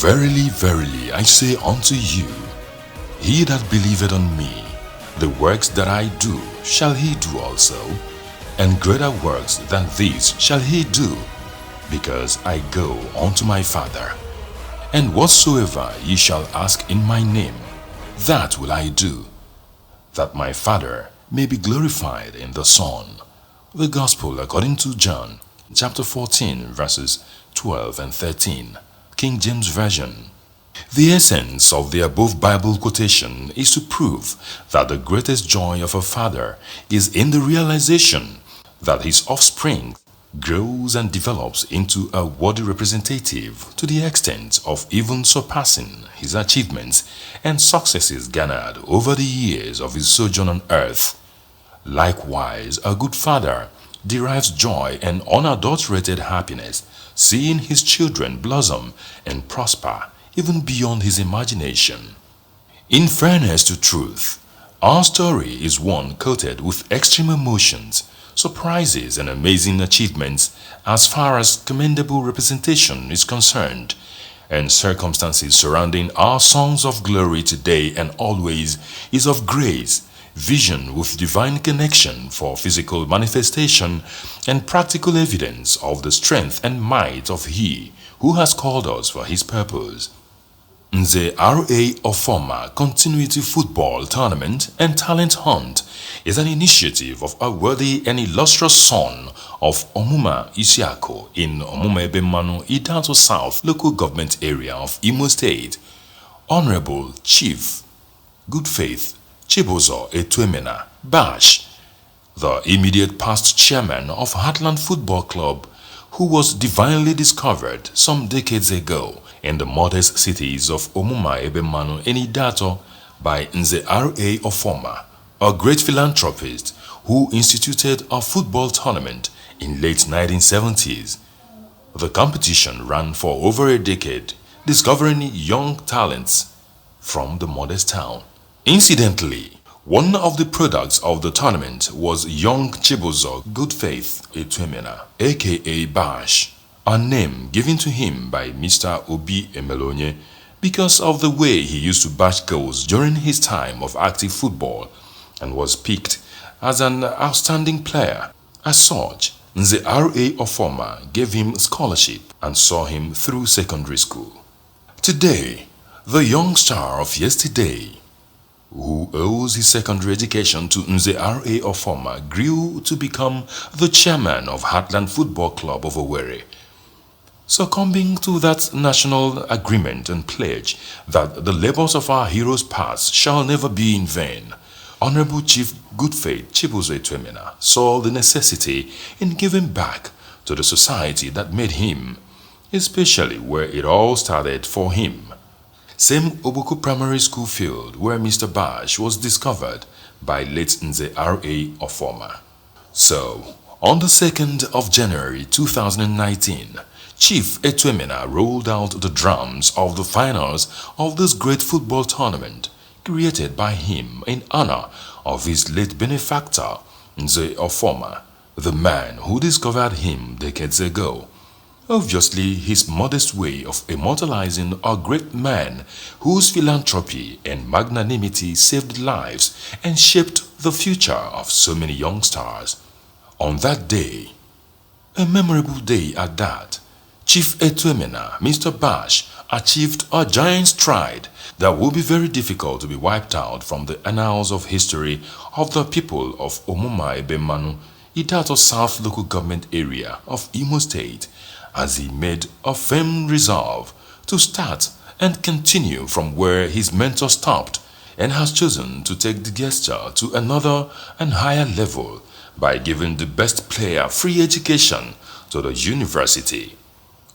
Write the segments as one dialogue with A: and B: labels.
A: Verily, verily, I say unto you, he that believeth on me, the works that I do shall he do also, and greater works than these shall he do, because I go unto my Father. And whatsoever ye shall ask in my name, that will I do, that my Father may be glorified in the Son. The Gospel according to John, chapter 14, verses 12 and 13, King James Version. The essence of the above Bible quotation is to prove that the greatest joy of a father is in the realization that his offspring grows and develops into a worthy representative to the extent of even surpassing his achievements and successes garnered over the years of his sojourn on earth. Likewise, a good father derives joy and unadulterated happiness seeing his children blossom and prosper even beyond his imagination. In fairness to truth, our story is one coated with extreme emotions, surprises and amazing achievements as far as commendable representation is concerned, and circumstances surrounding our songs of glory today and always is of grace, vision with divine connection for physical manifestation, and practical evidence of the strength and might of He who has called us for His purpose. Nze R.A Oforma Continuity Football Tournament and Talent Hunt is an initiative of a worthy and illustrious son of Umumaisiaku in Umulewe, Idato South local government area of Imo State, Honorable Chief Good Faith Chibuzo Etuemena Bash, the immediate past chairman of Heartland Football Club, who was divinely discovered some decades ago in the modest cities of Umulewe and Idato by Nze R.A Oforma, a great philanthropist who instituted a football tournament in late 1970s. The competition ran for over a decade, discovering young talents from the modest town. Incidentally, one of the products of the tournament was young Chibuzo Goodfaith Etuemena, aka Bash, a name given to him by Mr. Obi Emelonye because of the way he used to bash goals during his time of active football and was picked as an outstanding player. As such, Nze R.A Oforma gave him scholarship and saw him through secondary school. Today, the young star of yesterday, who owes his secondary education to Nze R.A Oforma, grew to become the chairman of Heartland Football Club of Owerri, succumbing to that national agreement and pledge that the labors of our heroes past shall never be in vain. Honorable Chief Goodfaith Chibuzo Etuemena saw the necessity in giving back to the society that made him, especially where it all started for him. Same Ogboko Primary School field where Mr. Bash was discovered by late Nze R.A Oforma. So, on the 2nd of January 2019, Chief Etuemena rolled out the drums of the finals of this great football tournament created by him in honor of his late benefactor, Nze Oforma, the man who discovered him decades ago. Obviously, his modest way of immortalizing a great man whose philanthropy and magnanimity saved lives and shaped the future of so many young stars. On that day, a memorable day at that, Chief Etuemena, Mr. Bash, achieved a giant stride that will be very difficult to be wiped out from the annals of history of the people of Umulewe, Idato South local government area of Imo State, as he made a firm resolve to start and continue from where his mentor stopped and has chosen to take the gesture to another and higher level by giving the best player free education to the university.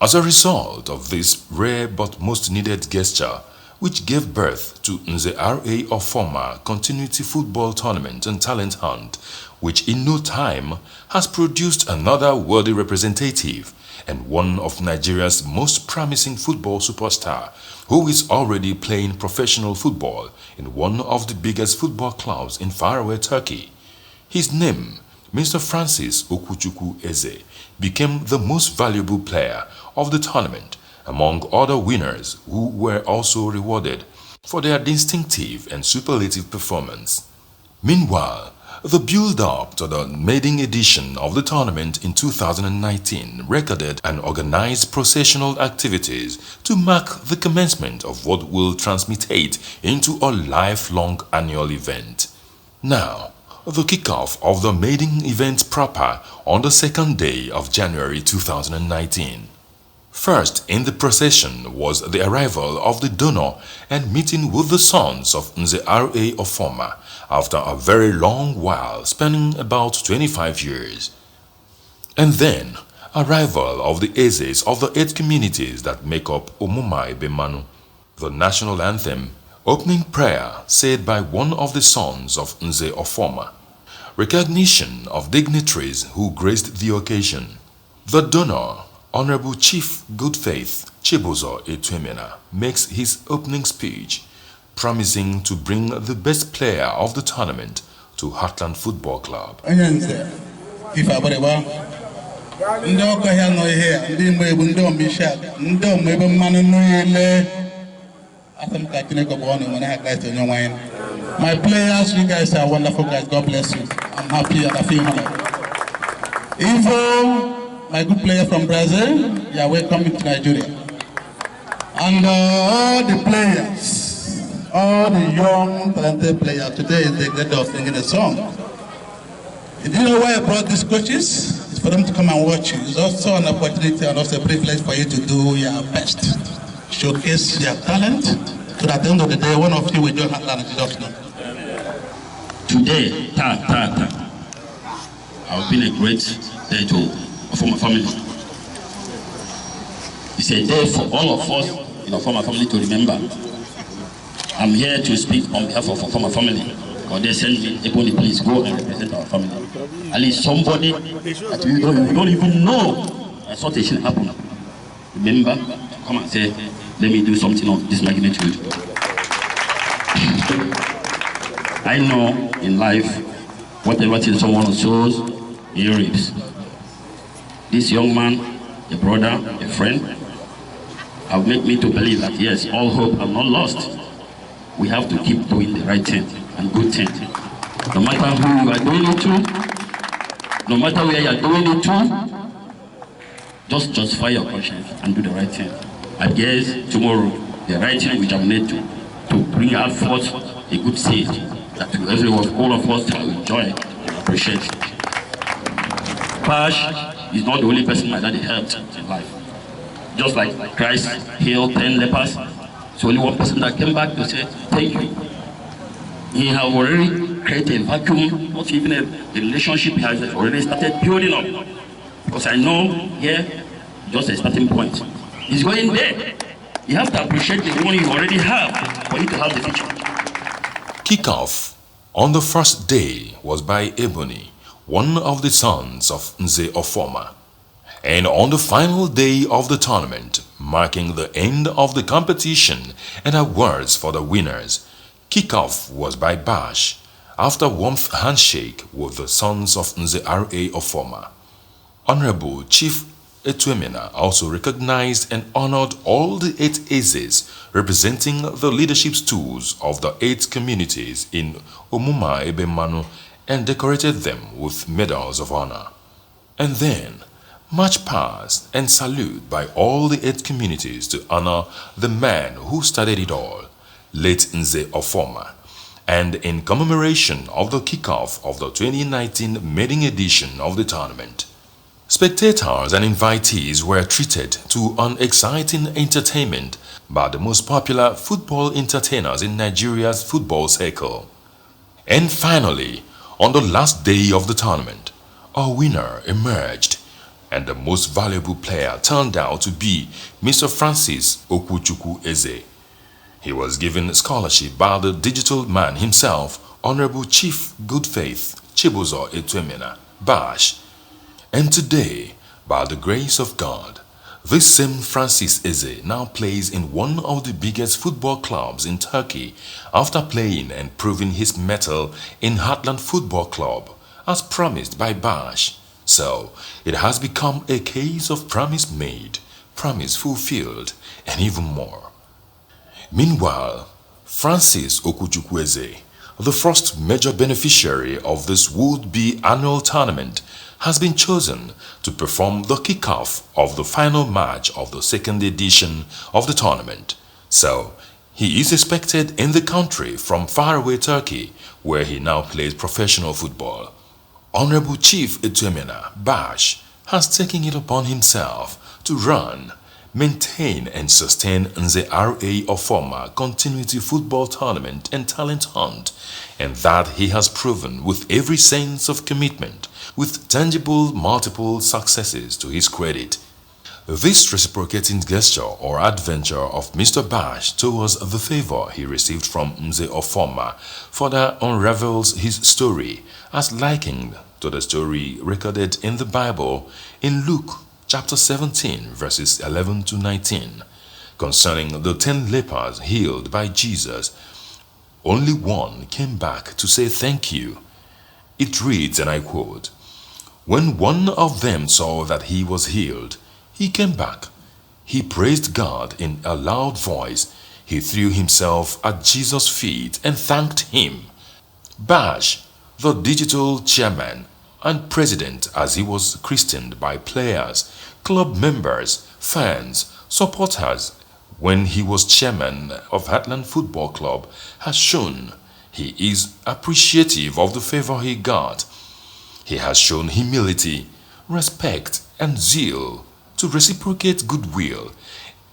A: As a result of this rare but most needed gesture, which gave birth to Nze R.A Oforma Continuity Football Tournament and Talent Hunt, which in no time has produced another worthy representative and one of Nigeria's most promising football superstar, who is already playing professional football in one of the biggest football clubs in faraway Turkey. His name, Mr. Francis Okwuchukwu Eze, became the most valuable player of the tournament among other winners who were also rewarded for their distinctive and superlative performance. Meanwhile, the build-up to the maiden edition of the tournament in 2019 recorded and organized processional activities to mark the commencement of what will transmutate into a lifelong annual event. Now, the kickoff of the maiden event proper on the second day of January 2019. First in the procession was the arrival of the donor and meeting with the sons of Nze R.A Oforma after a very long while, spanning about 25 years. And then, arrival of the Ezes of the 8 communities that make up Umumaisiaku, the national anthem, opening prayer said by one of the sons of Nze Oforma, recognition of dignitaries who graced the occasion. The donor, Honorable Chief Good Faith Chibuzo Etuemena, makes his opening speech, promising to bring the best player of the tournament to Heartland Football Club.
B: My players, you guys are wonderful guys. God bless you. I'm happy and I feel honored. Ivo, my good player from Brazil, you are welcome to Nigeria. And all the players, all the young talented players, today is the great day of singing a song. Do you know why I brought these coaches? It's for them to come and watch you. It's also an opportunity and also a privilege for you to do your best. Showcase your talent, so that at the end of the day, one of you will join Heartland and Jostle.
C: Today, I've been a great day for my family. It's a day for all of us in Oforma family to remember. I'm here to speak on behalf of Oforma family. Because they send me, everybody please go and represent our family. At least somebody that we don't even know that such a thing happened. Remember, come and say, let me do something of this magnitude. I know in life, whatever thing someone sows, he reaps. This young man, a brother, a friend, have made me to believe that yes, all hope are not lost. We have to keep doing the right thing and good thing. No matter who you are doing it to, no matter where you are doing it to, just justify your conscience and do the right thing. I guess tomorrow, the right thing will germinate to bring out forth a good seed that everyone, all of us will enjoy and appreciate. Pash is not the only person my daddy helped in life. Just like Christ healed 10 lepers, it's only one person that came back to say, thank you. He has already created a vacuum, not even a relationship he has already started building up. Because I know here, just a starting point. He's going there. You have to appreciate the one you already have for you to have the future.
A: Kickoff on the first day was by Ebony, one of the sons of Nze Oforma. And on the final day of the tournament, marking the end of the competition and awards for the winners, kickoff was by Bash, after warmth handshake with the sons of Nze R.A Oforma. Honorable Chief Etuemena also recognized and honored all the 8 Ezes representing the leadership stools of the 8 communities in Umumaisiaku and decorated them with medals of honor. And then, march past and salute by all the 8 communities to honor the man who started it all, late Nze Oforma, and in commemoration of the kickoff of the 2019 maiden edition of the tournament. Spectators and invitees were treated to an exciting entertainment by the most popular football entertainers in Nigeria's football circle. And finally, on the last day of the tournament, a winner emerged, and the most valuable player turned out to be Mr. Francis Okwuchukwu Eze. He was given a scholarship by the digital man himself, Honorable Chief Good Faith Chibuzo Etuemena, Bash. And today, by the grace of God, this same Francis Eze now plays in one of the biggest football clubs in Turkey after playing and proving his mettle in Heartland Football Club, as promised by Bash. So, it has become a case of promise made, promise fulfilled, and even more. Meanwhile, Eze Okwuchukwu, the first major beneficiary of this would-be annual tournament, has been chosen to perform the kickoff of the final match of the second edition of the tournament. So, he is expected in the country from faraway Turkey, where he now plays professional football. Honorable Chief Etuemena Bash has taken it upon himself to run, maintain and sustain Nze R.A Oforma Continuity Football Tournament and Talent Hunt, and that he has proven with every sense of commitment, with tangible multiple successes to his credit. This reciprocating gesture or adventure of Mr. Bash towards the favor he received from Nze Oforma further unravels his story as likened to the story recorded in the Bible in Luke chapter 17 verses 11 to 19 concerning the 10 lepers healed by Jesus. Only one came back to say thank you. It reads, and I quote, "When one of them saw that he was healed, he came back. He praised God in a loud voice. He threw himself at Jesus' feet and thanked him." Bash, the digital chairman and president as he was christened by players, club members, fans, supporters when he was chairman of Heartland Football Club, has shown he is appreciative of the favor he got. He has shown humility, respect and zeal to reciprocate goodwill,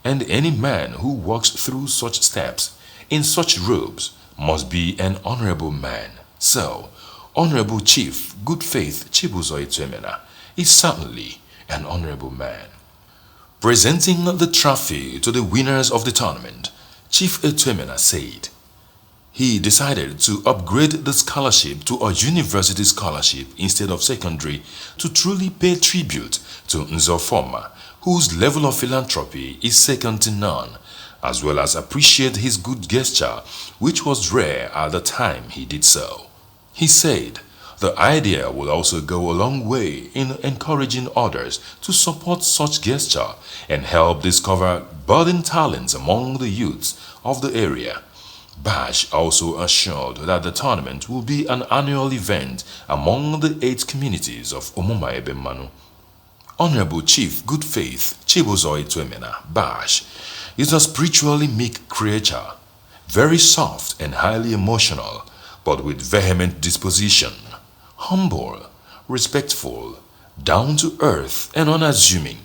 A: and any man who walks through such steps in such robes must be an honorable man. So, Honorable Chief Good Faith Chibuzo Etuemena is certainly an honorable man. Presenting the trophy to the winners of the tournament, Chief Etuemena said he decided to upgrade the scholarship to a university scholarship instead of secondary to truly pay tribute to Nze Oforma, whose level of philanthropy is second to none, as well as appreciate his good gesture, which was rare at the time he did so. He said the idea will also go a long way in encouraging others to support such gesture and help discover budding talents among the youths of the area. Bash also assured that the tournament will be an annual event among the 8 communities of Umumaisiaku. Honorable Chief Good Faith Chibuzo Etuemena Bash is a spiritually meek creature, very soft and highly emotional, but with vehement disposition, humble, respectful, down to earth and unassuming.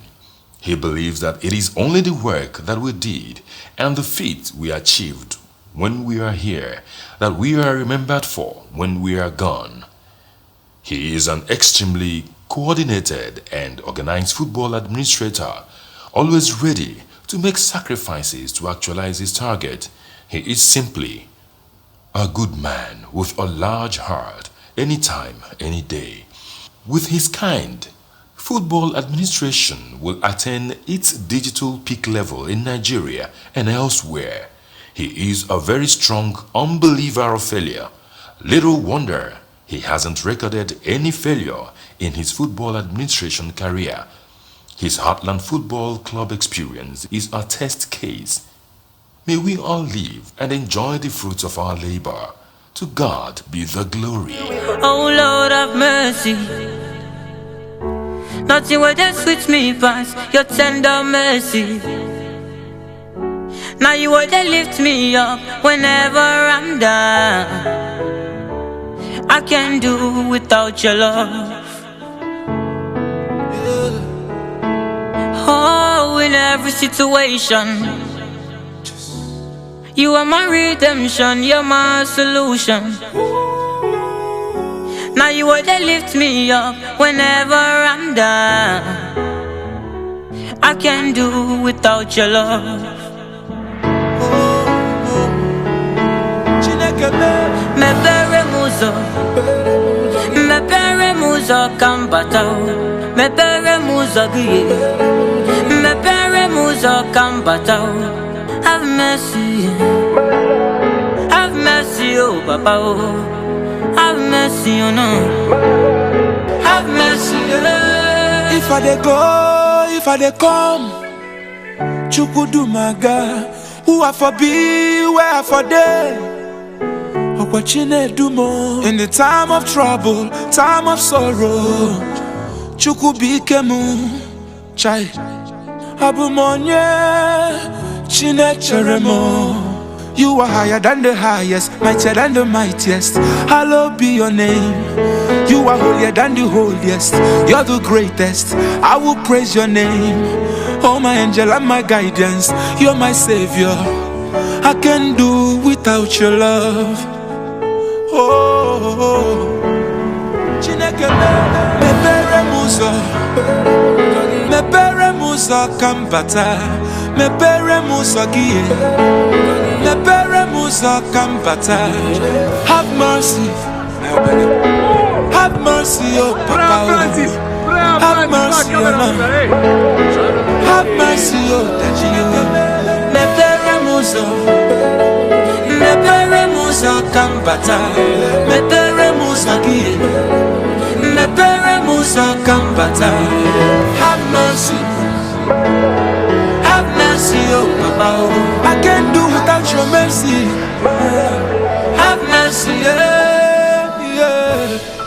A: He believes that it is only the work that we did and the feat we achieved when we are here that we are remembered for when we are gone. He is an extremely coordinated and organized football administrator, always ready to make sacrifices to actualize his target. He is simply a good man with a large heart, anytime, any day. With his kind, football administration will attain its digital peak level in Nigeria and elsewhere. He is a very strong unbeliever of failure. Little wonder he hasn't recorded any failure in his football administration career. His Heartland Football Club experience is a test case. May we all live and enjoy the fruits of our labor. To God be the glory.
D: Oh Lord have mercy. Nothing will just switch me past your tender mercy. Now you will just lift me up whenever I'm down. I can't do without your love. Oh, in every situation, you are my redemption, you're my solution. Now you will just lift me up whenever I'm down. I can't do without your love. Me pere muzo kambatao, me pere muzo guye, me pere muzo kambatao. Have mercy, oh Papa, oh, have mercy, oh no, have mercy.
E: If I dey go, if I dey come, Chukudumaga, who I for be, where I for day. In the time of trouble, time of sorrow, Chukubikemu, Chai, Abumonye, Chinecheremo. You are higher than the highest, mightier than the mightiest. Hallowed be your name. You are holier than the holiest. You're the greatest. I will praise your name. Oh, my angel and my guidance. You're my savior. I can do without your love. Oh, Chineke me pere muso, me pere muso kambata, me pere muso gie, me pere muso kambata. Have mercy, oh Papa, have mercy, oh Mama, have mercy, oh Daddy, me pere muso. Meperemusa kambata, meperemusa gie, meperemusa kambata. Have mercy, oh Papa. I can't do without your mercy. Have mercy, yeah, yeah.